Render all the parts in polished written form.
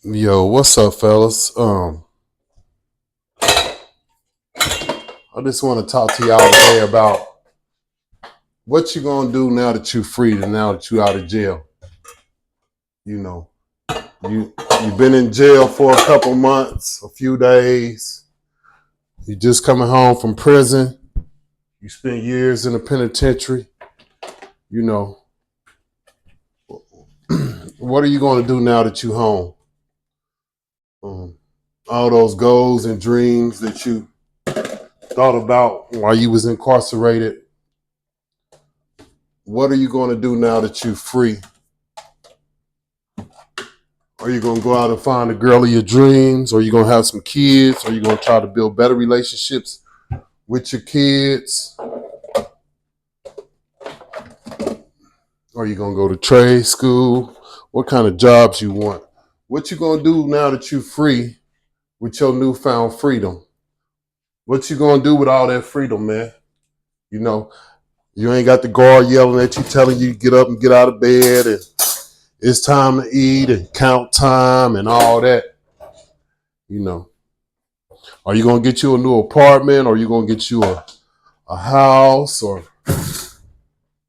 Yo, what's up, fellas? I just want to talk to y'all today about what you gonna do now that you free and now that you out of jail. You know, you've been in jail for a couple months, a few days. You just coming home from prison. You spent years in the penitentiary. You know, what are you gonna do now that you home? Um, all those goals and dreams that you thought about while you was incarcerated. What are you gonna do now that you free? Are you gonna go out and find the girl of your dreams? Or are you gonna have some kids? Or are you gonna try to build better relationships with your kids? Or are you gonna go to trade school? What kind of jobs you want? What you gonna do now that you free with your newfound freedom? What you gonna do with all that freedom, man? You know, you ain't got the guard yelling at you, telling you to get up and get out of bed, and it's time to eat and count time and all that. You know, are you gonna get you a new apartment? Or are you gonna get you a house? Or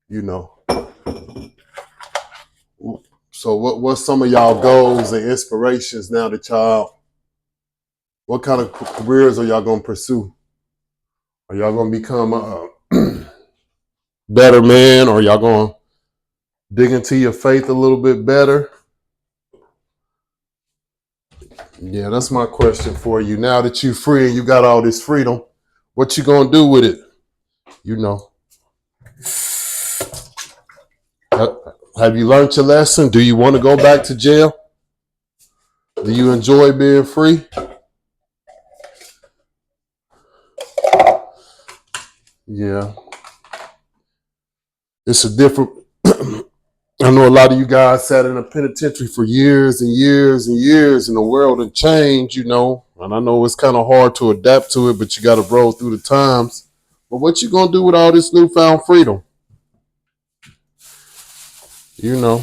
you know, so what's some of y'all goals and inspirations now that y'all, what kind of careers are y'all gonna pursue? Are y'all gonna become a better man? Or y'all gonna dig into your faith a little bit better? Yeah, that's my question for you. Now that you free and you got all this freedom, what you gonna do with it? You know, have you learned your lesson? Do you want to go back to jail? Do you enjoy being free? Yeah, it's a different. I know a lot of you guys sat in a penitentiary for years and years and years, and the world had changed, you know. And I know it's kind of hard to adapt to it, but you got to roll through the times. But what you gonna do with all this newfound freedom? You know,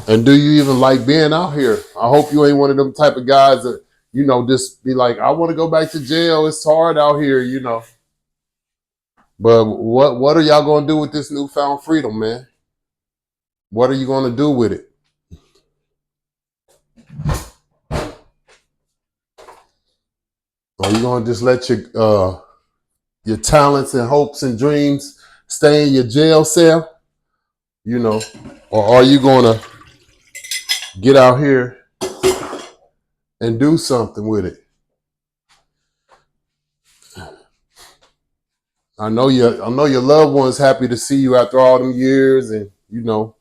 and do you even like being out here? I hope you ain't one of them type of guys that, you know, just be like, I want to go back to jail. It's hard out here, you know. But what are y'all gonna do with this newfound freedom, man? What are you gonna do with it? Are you gonna just let your talents and hopes and dreams stay in your jail cell? You know, or are you gonna get out here and do something with it? I know your loved ones happy to see you after all them years, and you know,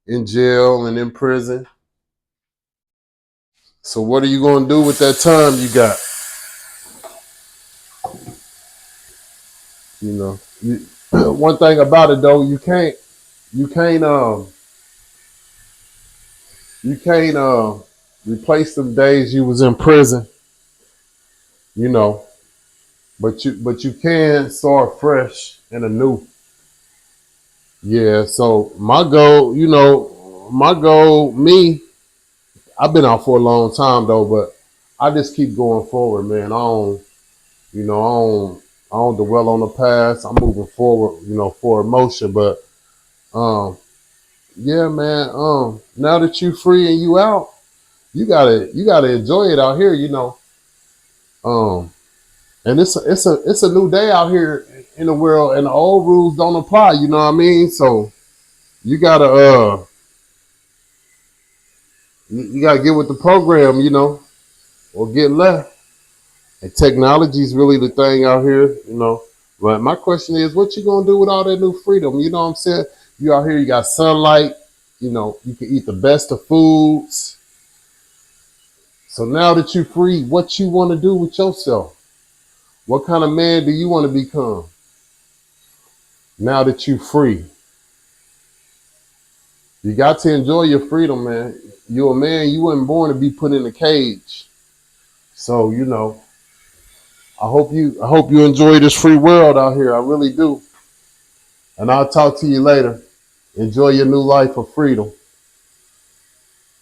in jail and in prison. So what are you gonna do with that time you got? You know, one thing about it though, you can't you can't replace them days you was in prison. You know, but you can start fresh and anew. Yeah. So me, I've been out for a long time though, but I just keep going forward, man. You know, I don't dwell on the past. I'm moving forward, you know, for emotion. But um, yeah, man. Now that you free and you out, you gotta enjoy it out here, you know. Um, and it's a new day out here in the world, and the old rules don't apply. You know what I mean? So you gotta you gotta get with the program, you know, or get left. And technology is really the thing out here, you know. But my question is, what you gonna do with all that new freedom? You know what I'm saying? You out here, you got sunlight, you know, you can eat the best of foods. So now that you're free, what you want to do with yourself? What kind of man do you want to become now that you're free? You got to enjoy your freedom, man. You're a man, you weren't born to be put in a cage. So, you know, I hope you enjoy this free world out here. I really do. And I'll talk to you later. Enjoy your new life of freedom.